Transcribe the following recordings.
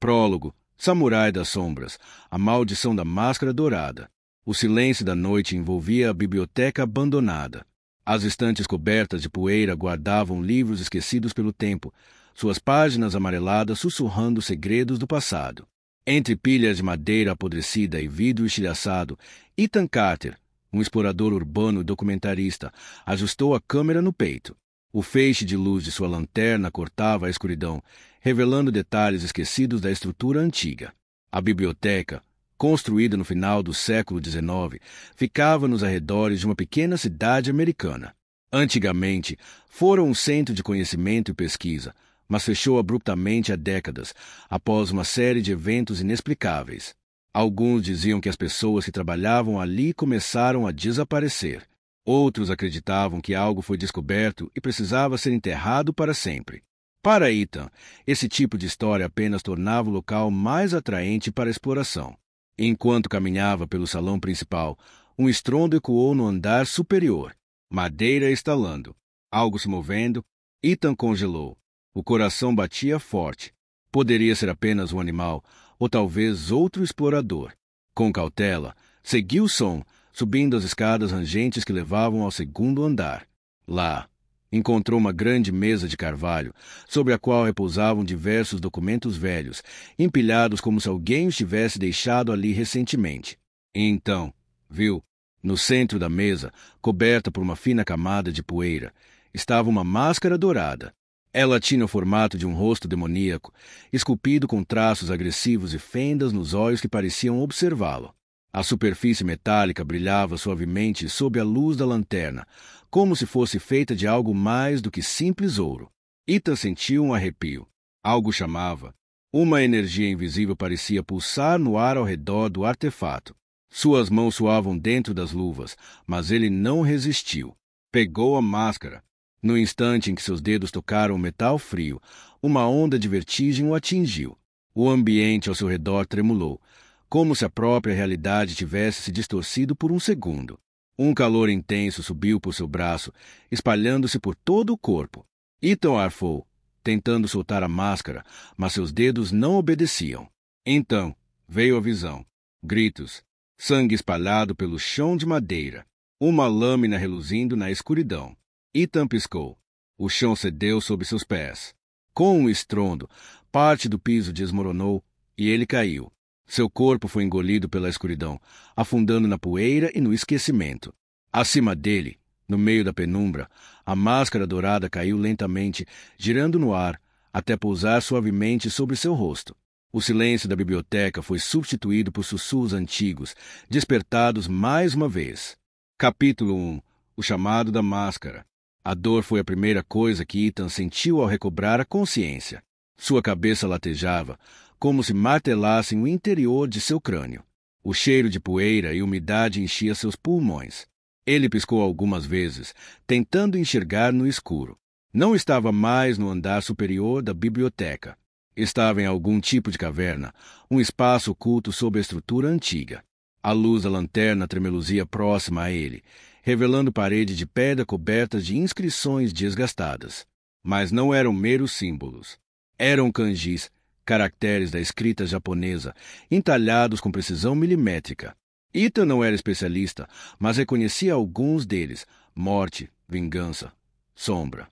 Prólogo. Samurai das Sombras. A maldição da máscara dourada. O silêncio da noite envolvia a biblioteca abandonada. As estantes cobertas de poeira guardavam livros esquecidos pelo tempo, suas páginas amareladas sussurrando segredos do passado. Entre pilhas de madeira apodrecida e vidro estilhaçado, Ethan Carter, um explorador urbano e documentarista, ajustou a câmera no peito. O feixe de luz de sua lanterna cortava a escuridão, revelando detalhes esquecidos da estrutura antiga. A biblioteca, construída no final do século XIX, ficava nos arredores de uma pequena cidade americana. Antigamente, fora um centro de conhecimento e pesquisa, mas fechou abruptamente há décadas, após uma série de eventos inexplicáveis. Alguns diziam que as pessoas que trabalhavam ali começaram a desaparecer. Outros acreditavam que algo foi descoberto e precisava ser enterrado para sempre. Para Ethan, esse tipo de história apenas tornava o local mais atraente para a exploração. Enquanto caminhava pelo salão principal, um estrondo ecoou no andar superior. Madeira estalando. Algo se movendo. Ethan congelou. O coração batia forte. Poderia ser apenas um animal, ou talvez outro explorador. Com cautela, seguiu o som, subindo as escadas rangentes que levavam ao segundo andar. Lá, encontrou uma grande mesa de carvalho, sobre a qual repousavam diversos documentos velhos, empilhados como se alguém os tivesse deixado ali recentemente. E então, viu, no centro da mesa, coberta por uma fina camada de poeira, estava uma máscara dourada. Ela tinha o formato de um rosto demoníaco, esculpido com traços agressivos e fendas nos olhos que pareciam observá-lo. A superfície metálica brilhava suavemente sob a luz da lanterna, como se fosse feita de algo mais do que simples ouro. Ethan sentiu um arrepio. Algo chamava. Uma energia invisível parecia pulsar no ar ao redor do artefato. Suas mãos suavam dentro das luvas, mas ele não resistiu. Pegou a máscara. No instante em que seus dedos tocaram o metal frio, uma onda de vertigem o atingiu. O ambiente ao seu redor tremulou, como se a própria realidade tivesse se distorcido por um segundo. Um calor intenso subiu por seu braço, espalhando-se por todo o corpo. Ethan arfou, tentando soltar a máscara, mas seus dedos não obedeciam. Então, veio a visão. Gritos. Sangue espalhado pelo chão de madeira. Uma lâmina reluzindo na escuridão. Ethan piscou. O chão cedeu sob seus pés. Com um estrondo, parte do piso desmoronou e ele caiu. Seu corpo foi engolido pela escuridão, afundando na poeira e no esquecimento. Acima dele, no meio da penumbra, a máscara dourada caiu lentamente, girando no ar, até pousar suavemente sobre seu rosto. O silêncio da biblioteca foi substituído por sussurros antigos, despertados mais uma vez. Capítulo 1. O chamado da máscara. A dor foi a primeira coisa que Ethan sentiu ao recobrar a consciência. Sua cabeça latejava, como se martelassem o interior de seu crânio. O cheiro de poeira e umidade enchia seus pulmões. Ele piscou algumas vezes, tentando enxergar no escuro. Não estava mais no andar superior da biblioteca. Estava em algum tipo de caverna, um espaço oculto sob a estrutura antiga. A luz da lanterna tremeluzia próxima a ele, revelando paredes de pedra cobertas de inscrições desgastadas. Mas não eram meros símbolos. Eram kanjis, caracteres da escrita japonesa, entalhados com precisão milimétrica. Ethan não era especialista, mas reconhecia alguns deles: morte, vingança, sombra.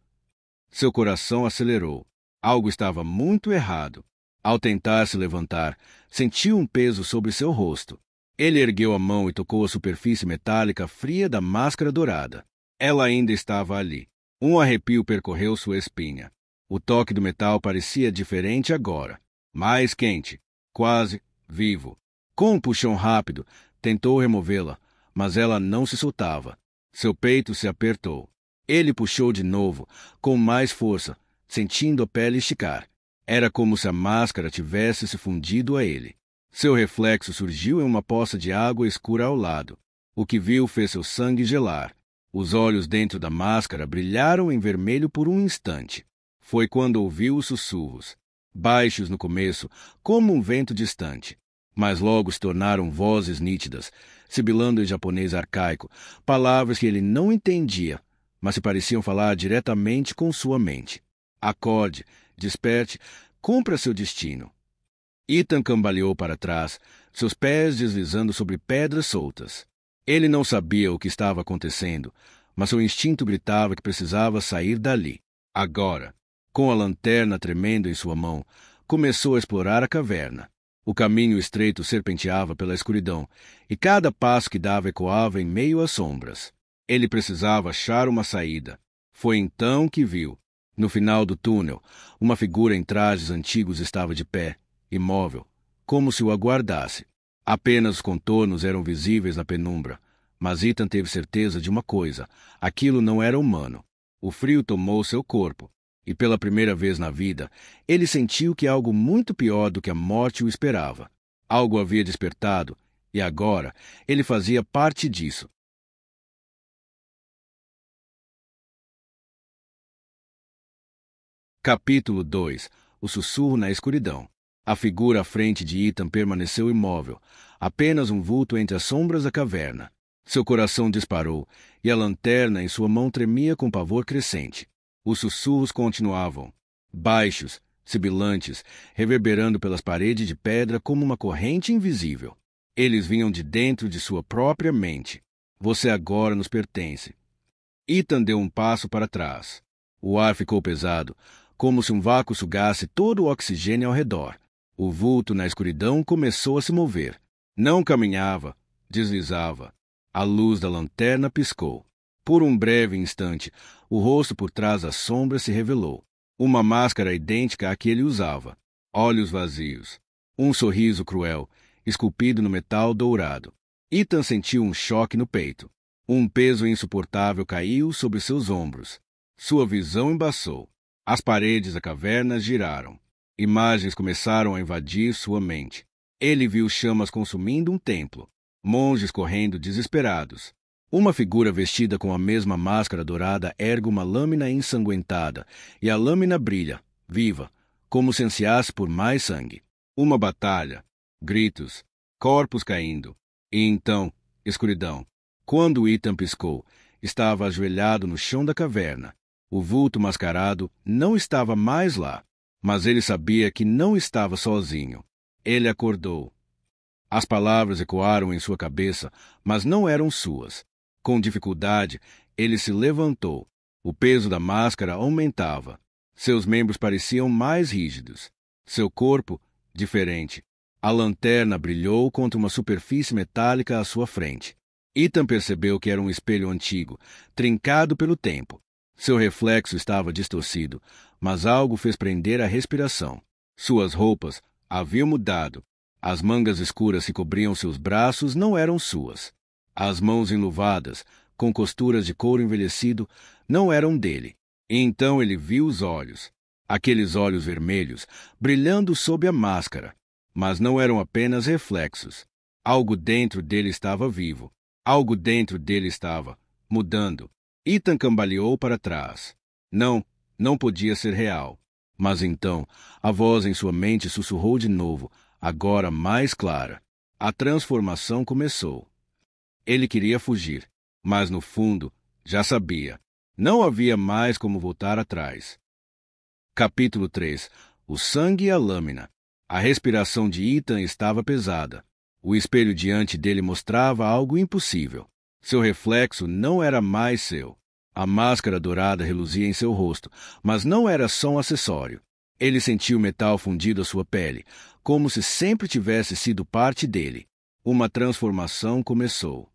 Seu coração acelerou. Algo estava muito errado. Ao tentar se levantar, sentiu um peso sobre seu rosto. Ele ergueu a mão e tocou a superfície metálica fria da máscara dourada. Ela ainda estava ali. Um arrepio percorreu sua espinha. O toque do metal parecia diferente agora. Mais quente, quase vivo. Com um puxão rápido, tentou removê-la, mas ela não se soltava. Seu peito se apertou. Ele puxou de novo, com mais força, sentindo a pele esticar. Era como se a máscara tivesse se fundido a ele. Seu reflexo surgiu em uma poça de água escura ao lado. O que viu fez seu sangue gelar. Os olhos dentro da máscara brilharam em vermelho por um instante. Foi quando ouviu os sussurros, baixos no começo, como um vento distante. Mas logo se tornaram vozes nítidas, sibilando em japonês arcaico, palavras que ele não entendia, mas se pareciam falar diretamente com sua mente. Acorde, desperte, cumpra seu destino. Ethan cambaleou para trás, seus pés deslizando sobre pedras soltas. Ele não sabia o que estava acontecendo, mas seu instinto gritava que precisava sair dali. Agora, com a lanterna tremendo em sua mão, começou a explorar a caverna. O caminho estreito serpenteava pela escuridão, e cada passo que dava ecoava em meio às sombras. Ele precisava achar uma saída. Foi então que viu. No final do túnel, uma figura em trajes antigos estava de pé, imóvel, como se o aguardasse. Apenas os contornos eram visíveis na penumbra, mas Ethan teve certeza de uma coisa: aquilo não era humano. O frio tomou seu corpo, e pela primeira vez na vida, ele sentiu que algo muito pior do que a morte o esperava. Algo havia despertado, e agora ele fazia parte disso. Capítulo 2. O sussurro na escuridão. A figura à frente de Ethan permaneceu imóvel, apenas um vulto entre as sombras da caverna. Seu coração disparou, e a lanterna em sua mão tremia com pavor crescente. Os sussurros continuavam, baixos, sibilantes, reverberando pelas paredes de pedra como uma corrente invisível. Eles vinham de dentro de sua própria mente. Você agora nos pertence. Ethan deu um passo para trás. O ar ficou pesado, como se um vácuo sugasse todo o oxigênio ao redor. O vulto na escuridão começou a se mover. Não caminhava, deslizava. A luz da lanterna piscou. Por um breve instante, o rosto por trás das sombras se revelou. Uma máscara idêntica à que ele usava. Olhos vazios. Um sorriso cruel, esculpido no metal dourado. Ethan sentiu um choque no peito. Um peso insuportável caiu sobre seus ombros. Sua visão embaçou. As paredes da caverna giraram. Imagens começaram a invadir sua mente. Ele viu chamas consumindo um templo. Monges correndo desesperados. Uma figura vestida com a mesma máscara dourada ergue uma lâmina ensanguentada, e a lâmina brilha, viva, como se ansiasse por mais sangue. Uma batalha. Gritos. Corpos caindo. E então, escuridão. Quando Ethan piscou, estava ajoelhado no chão da caverna. O vulto mascarado não estava mais lá, mas ele sabia que não estava sozinho. Ele acordou. As palavras ecoaram em sua cabeça, mas não eram suas. Com dificuldade, ele se levantou. O peso da máscara aumentava. Seus membros pareciam mais rígidos. Seu corpo, diferente. A lanterna brilhou contra uma superfície metálica à sua frente. Ethan percebeu que era um espelho antigo, trincado pelo tempo. Seu reflexo estava distorcido, mas algo fez prender a respiração. Suas roupas haviam mudado. As mangas escuras que cobriam seus braços não eram suas. As mãos enluvadas, com costuras de couro envelhecido, não eram dele. E então ele viu os olhos. Aqueles olhos vermelhos, brilhando sob a máscara. Mas não eram apenas reflexos. Algo dentro dele estava vivo. Algo dentro dele estava mudando. Ethan cambaleou para trás. Não podia ser real. Mas então, a voz em sua mente sussurrou de novo, agora mais clara. A transformação começou. Ele queria fugir, mas no fundo, já sabia. Não havia mais como voltar atrás. Capítulo 3. O sangue e a lâmina. A respiração de Ethan estava pesada. O espelho diante dele mostrava algo impossível. Seu reflexo não era mais seu. A máscara dourada reluzia em seu rosto, mas não era só um acessório. Ele sentiu o metal fundido à sua pele, como se sempre tivesse sido parte dele. Uma transformação começou.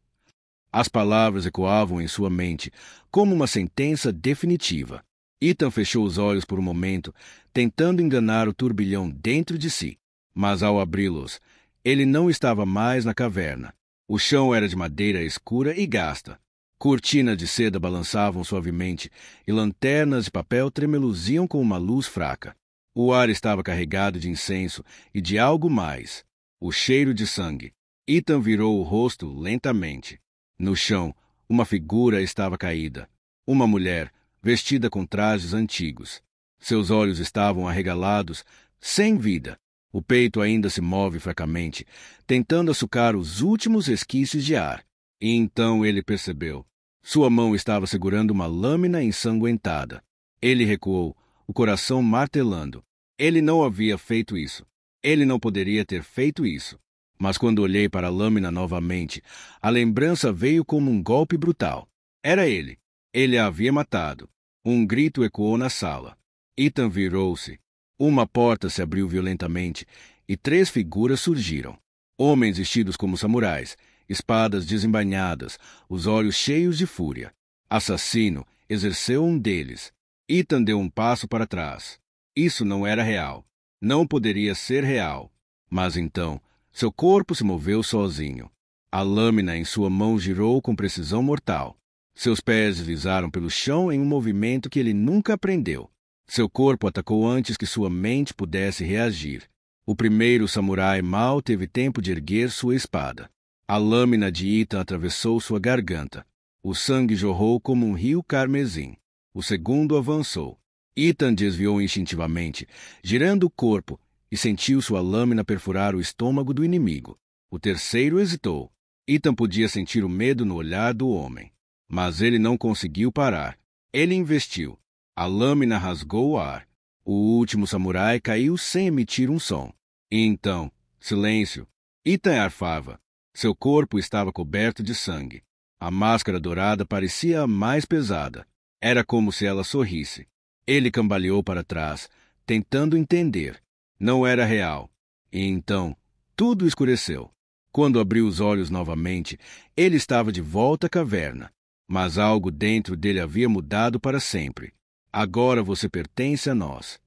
As palavras ecoavam em sua mente, como uma sentença definitiva. Ethan fechou os olhos por um momento, tentando enganar o turbilhão dentro de si. Mas ao abri-los, ele não estava mais na caverna. O chão era de madeira escura e gasta. Cortinas de seda balançavam suavemente e lanternas de papel tremeluziam com uma luz fraca. O ar estava carregado de incenso e de algo mais. O cheiro de sangue. Ethan virou o rosto lentamente. No chão, uma figura estava caída. Uma mulher, vestida com trajes antigos. Seus olhos estavam arregalados, sem vida. O peito ainda se move fracamente, tentando açucar os últimos resquícios de ar. E então ele percebeu. Sua mão estava segurando uma lâmina ensanguentada. Ele recuou, o coração martelando. Ele não havia feito isso. Ele não poderia ter feito isso. Mas quando olhei para a lâmina novamente, a lembrança veio como um golpe brutal. Era ele. Ele a havia matado. Um grito ecoou na sala. Ethan virou-se. Uma porta se abriu violentamente e 3 figuras surgiram. Homens vestidos como samurais, espadas desembainhadas, os olhos cheios de fúria. Assassino exerceu um deles. Ethan deu um passo para trás. Isso não era real. Não poderia ser real. Mas então, seu corpo se moveu sozinho. A lâmina em sua mão girou com precisão mortal. Seus pés deslizaram pelo chão em um movimento que ele nunca aprendeu. Seu corpo atacou antes que sua mente pudesse reagir. O primeiro samurai mal teve tempo de erguer sua espada. A lâmina de Ethan atravessou sua garganta. O sangue jorrou como um rio carmesim. O segundo avançou. Ethan desviou instintivamente, girando o corpo, e sentiu sua lâmina perfurar o estômago do inimigo. O terceiro hesitou. Ethan podia sentir o medo no olhar do homem. Mas ele não conseguiu parar. Ele investiu. A lâmina rasgou o ar. O último samurai caiu sem emitir um som. E então, silêncio. Ethan arfava. Seu corpo estava coberto de sangue. A máscara dourada parecia mais pesada. Era como se ela sorrisse. Ele cambaleou para trás, tentando entender. Não era real. E então, tudo escureceu. Quando abriu os olhos novamente, ele estava de volta à caverna. Mas algo dentro dele havia mudado para sempre. Agora você pertence a nós.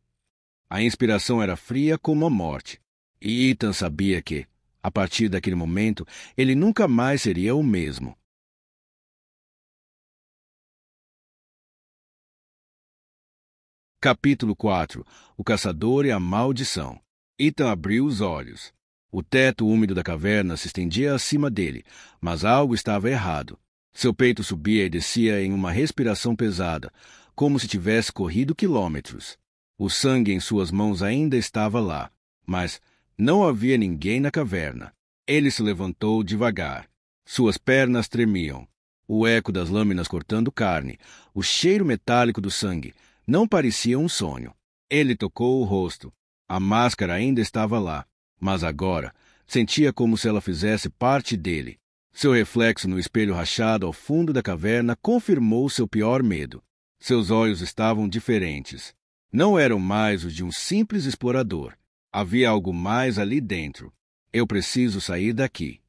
A inspiração era fria como a morte. E Ethan sabia que, a partir daquele momento, ele nunca mais seria o mesmo. Capítulo 4. O caçador e a maldição. Ethan abriu os olhos. O teto úmido da caverna se estendia acima dele, mas algo estava errado. Seu peito subia e descia em uma respiração pesada, como se tivesse corrido quilômetros. O sangue em suas mãos ainda estava lá, mas não havia ninguém na caverna. Ele se levantou devagar. Suas pernas tremiam. O eco das lâminas cortando carne, o cheiro metálico do sangue, não parecia um sonho. Ele tocou o rosto. A máscara ainda estava lá, mas agora sentia como se ela fizesse parte dele. Seu reflexo no espelho rachado ao fundo da caverna confirmou seu pior medo. Seus olhos estavam diferentes. Não eram mais os de um simples explorador. Havia algo mais ali dentro. Eu preciso sair daqui.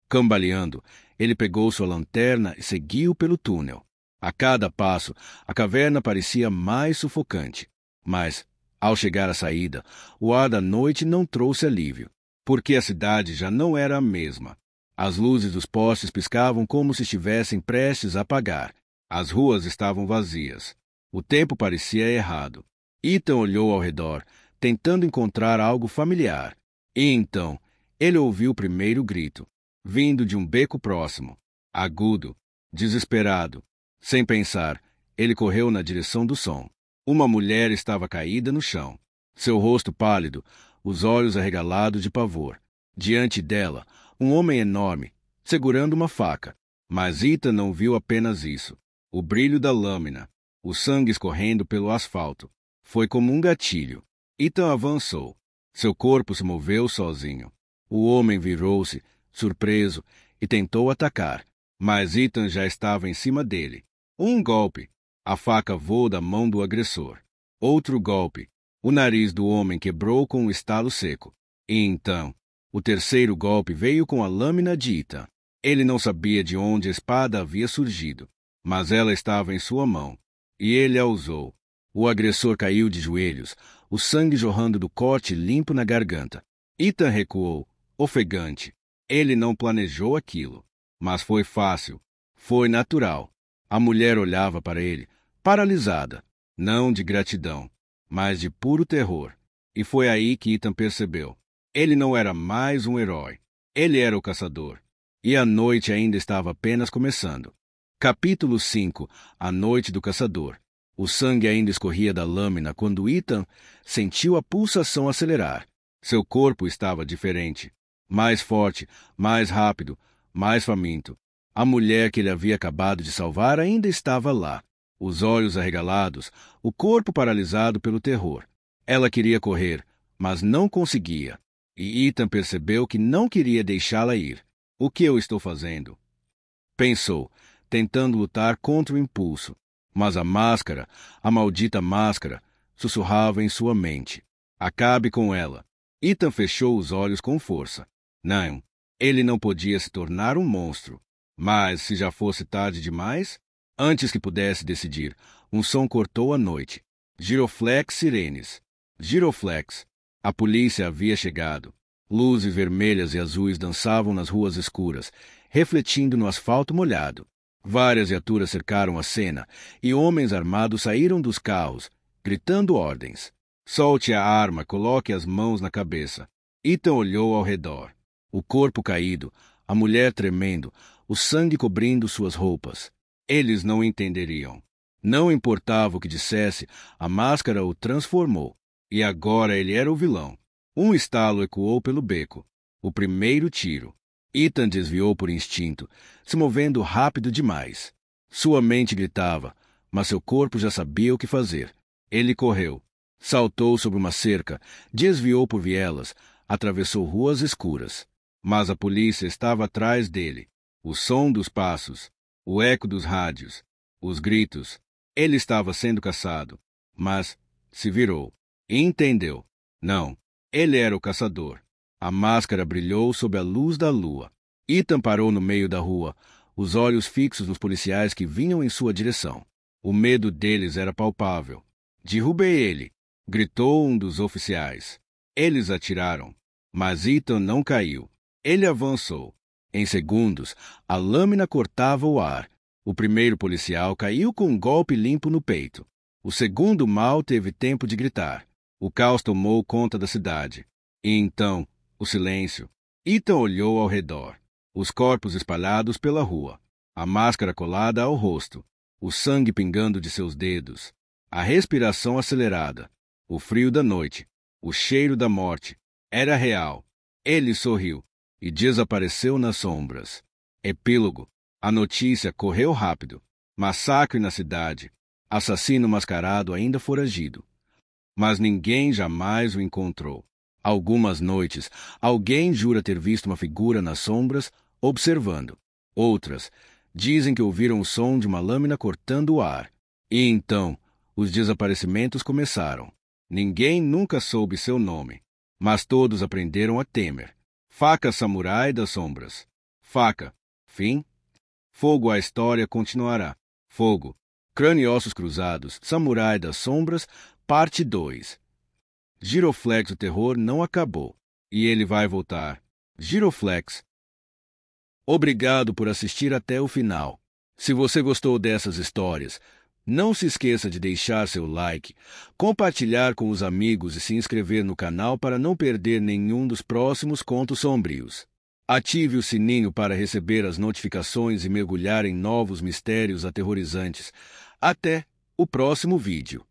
Cambaleando, ele pegou sua lanterna e seguiu pelo túnel. A cada passo, a caverna parecia mais sufocante. Mas, ao chegar à saída, o ar da noite não trouxe alívio, porque a cidade já não era a mesma. As luzes dos postes piscavam como se estivessem prestes a apagar. As ruas estavam vazias. O tempo parecia errado. Ethan olhou ao redor, tentando encontrar algo familiar. E então, ele ouviu o primeiro grito, vindo de um beco próximo. Agudo, desesperado. Sem pensar, ele correu na direção do som. Uma mulher estava caída no chão. Seu rosto pálido, os olhos arregalados de pavor. Diante dela, um homem enorme, segurando uma faca. Mas Ethan não viu apenas isso. O brilho da lâmina, o sangue escorrendo pelo asfalto. Foi como um gatilho. Ethan avançou. Seu corpo se moveu sozinho. O homem virou-se, surpreso, e tentou atacar. Mas Ethan já estava em cima dele. Um golpe. A faca voou da mão do agressor. Outro golpe. O nariz do homem quebrou com um estalo seco. E então, o terceiro golpe veio com a lâmina de Ethan. Ele não sabia de onde a espada havia surgido, mas ela estava em sua mão, e ele a usou. O agressor caiu de joelhos, o sangue jorrando do corte limpo na garganta. Ethan recuou, ofegante. Ele não planejou aquilo, mas foi fácil, foi natural. A mulher olhava para ele, paralisada, não de gratidão, mas de puro terror. E foi aí que Ethan percebeu. Ele não era mais um herói. Ele era o caçador. E a noite ainda estava apenas começando. Capítulo 5. A noite do caçador. O sangue ainda escorria da lâmina quando Ethan sentiu a pulsação acelerar. Seu corpo estava diferente. Mais forte, mais rápido, mais faminto. A mulher que ele havia acabado de salvar ainda estava lá. Os olhos arregalados, o corpo paralisado pelo terror. Ela queria correr, mas não conseguia. E Ethan percebeu que não queria deixá-la ir. O que eu estou fazendo? Pensou, tentando lutar contra o impulso. Mas a máscara, a maldita máscara, sussurrava em sua mente. Acabe com ela. Ethan fechou os olhos com força. Não, ele não podia se tornar um monstro. Mas, se já fosse tarde demais, antes que pudesse decidir, um som cortou a noite. Giroflex sirenes. Giroflex. A polícia havia chegado. Luzes vermelhas e azuis dançavam nas ruas escuras, refletindo no asfalto molhado. Várias viaturas cercaram a cena, e homens armados saíram dos carros, gritando ordens. Solte a arma, coloque as mãos na cabeça. Ethan olhou ao redor. O corpo caído, a mulher tremendo, o sangue cobrindo suas roupas. Eles não entenderiam. Não importava o que dissesse, a máscara o transformou. E agora ele era o vilão. Um estalo ecoou pelo beco. O primeiro tiro. Ethan desviou por instinto, se movendo rápido demais. Sua mente gritava, mas seu corpo já sabia o que fazer. Ele correu. Saltou sobre uma cerca, desviou por vielas, atravessou ruas escuras. Mas a polícia estava atrás dele. O som dos passos, o eco dos rádios, os gritos. Ele estava sendo caçado, mas se virou e entendeu. Não, ele era o caçador. A máscara brilhou sob a luz da lua. Ethan parou no meio da rua, os olhos fixos nos policiais que vinham em sua direção. O medo deles era palpável. Derrubei ele! Gritou um dos oficiais. Eles atiraram, mas Ethan não caiu. Ele avançou. Em segundos, a lâmina cortava o ar. O primeiro policial caiu com um golpe limpo no peito. O segundo mal teve tempo de gritar. O caos tomou conta da cidade. E então, o silêncio. Ethan olhou ao redor. Os corpos espalhados pela rua. A máscara colada ao rosto. O sangue pingando de seus dedos. A respiração acelerada. O frio da noite. O cheiro da morte. Era real. Ele sorriu e desapareceu nas sombras. Epílogo. A notícia correu rápido. Massacre na cidade. Assassino mascarado ainda foragido. Mas ninguém jamais o encontrou. Algumas noites, alguém jura ter visto uma figura nas sombras, observando. Outras dizem que ouviram o som de uma lâmina cortando o ar. E então, os desaparecimentos começaram. Ninguém nunca soube seu nome, mas todos aprenderam a temer. Faca samurai das sombras. Faca. Fim. Fogo, a história continuará. Fogo. Crânio e ossos cruzados. Samurai das sombras. Parte 2. Giroflex, o terror não acabou. E ele vai voltar. Giroflex. Obrigado por assistir até o final. Se você gostou dessas histórias, não se esqueça de deixar seu like, compartilhar com os amigos e se inscrever no canal para não perder nenhum dos próximos contos sombrios. Ative o sininho para receber as notificações e mergulhar em novos mistérios aterrorizantes. Até o próximo vídeo.